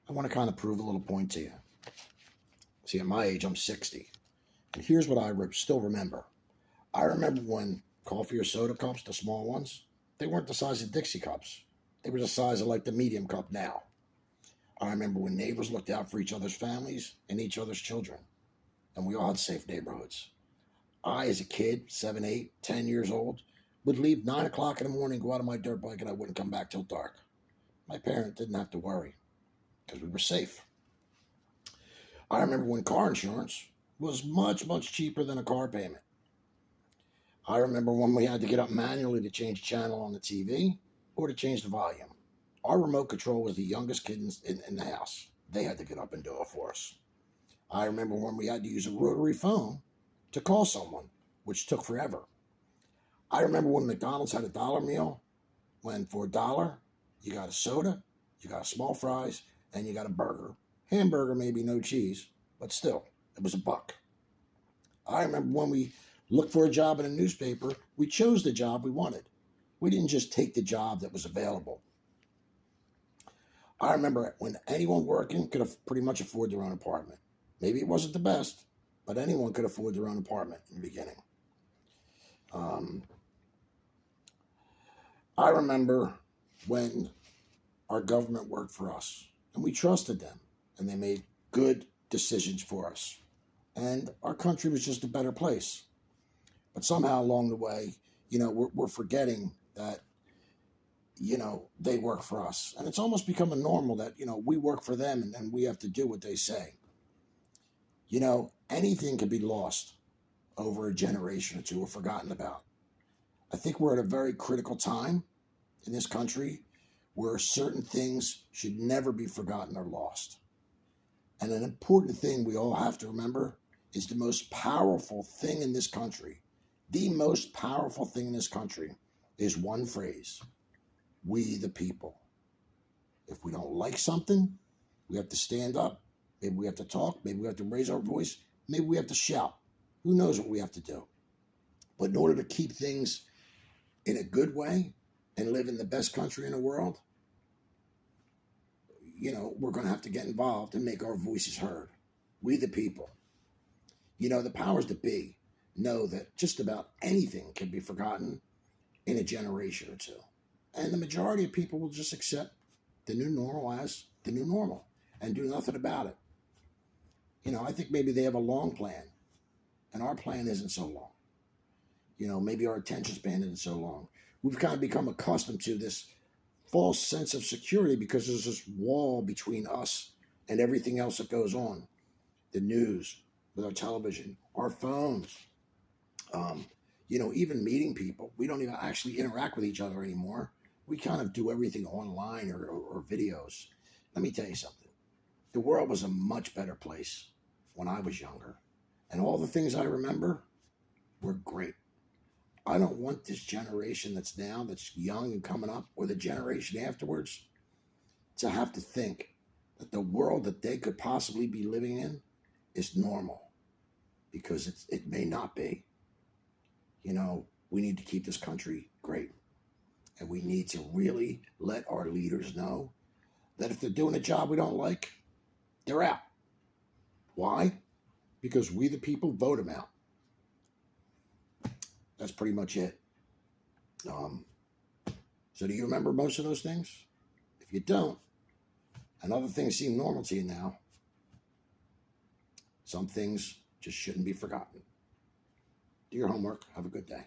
I want to kind of prove a little point to you. See, at my age, I'm 60. And here's what I still remember. I remember when coffee or soda cups, the small ones, they weren't the size of Dixie cups. They were the size of like the medium cup now. I remember when neighbors looked out for each other's families and each other's children. And we all had safe neighborhoods. I, as a kid, 7, 8, 10 years old, would leave 9 o'clock in the morning, go out on my dirt bike, and I wouldn't come back till dark. My parent didn't have to worry because we were safe. I remember when car insurance was much, much cheaper than a car payment. I remember when we had to get up manually to change channel on the TV or to change the volume. Our remote control was the youngest kid in the house. They had to get up and do it for us. I remember when we had to use a rotary phone to call someone, which took forever. I remember when McDonald's had a dollar meal, when for $1, you got a soda, you got small fries, and you got a burger. Hamburger, maybe no cheese, but still, it was $1. I remember when we looked for a job in a newspaper, we chose the job we wanted. We didn't just take the job that was available. I remember when anyone working could pretty much afford their own apartment. Maybe it wasn't the best, but anyone could afford their own apartment in the beginning. I remember when our government worked for us and we trusted them and they made good decisions for us. And our country was just a better place. But somehow along the way, we're forgetting that, they work for us. And it's almost become a normal that, we work for them and we have to do what they say. Anything can be lost over a generation or two or forgotten about. I think we're at a very critical time in this country where certain things should never be forgotten or lost. And an important thing we all have to remember is the most powerful thing in this country. The most powerful thing in this country is one phrase: we the people. If we don't like something, we have to stand up. Maybe we have to talk. Maybe we have to raise our voice. Maybe we have to shout. Who knows what we have to do? But in order to keep things in a good way and live in the best country in the world, we're going to have to get involved and make our voices heard. We the people. The powers that be know that just about anything can be forgotten in a generation or two. And the majority of people will just accept the new normal as the new normal and do nothing about it. I think maybe they have a long plan and our plan isn't so long. Maybe our attention span isn't so long. We've kind of become accustomed to this false sense of security because there's this wall between us and everything else that goes on. The news, with our television, our phones, even meeting people. We don't even actually interact with each other anymore. We kind of do everything online or videos. Let me tell you something. The world was a much better place when I was younger. And all the things I remember were great. I don't want this generation that's young and coming up, or the generation afterwards, to have to think that the world that they could possibly be living in is normal. Because it may not be. We need to keep this country great. And we need to really let our leaders know that if they're doing a job we don't like, they're out. Why? Because we the people vote them out. That's pretty much it. So do you remember most of those things? If you don't, and other things seem normal to you now, some things just shouldn't be forgotten. Do your homework. Have a good day.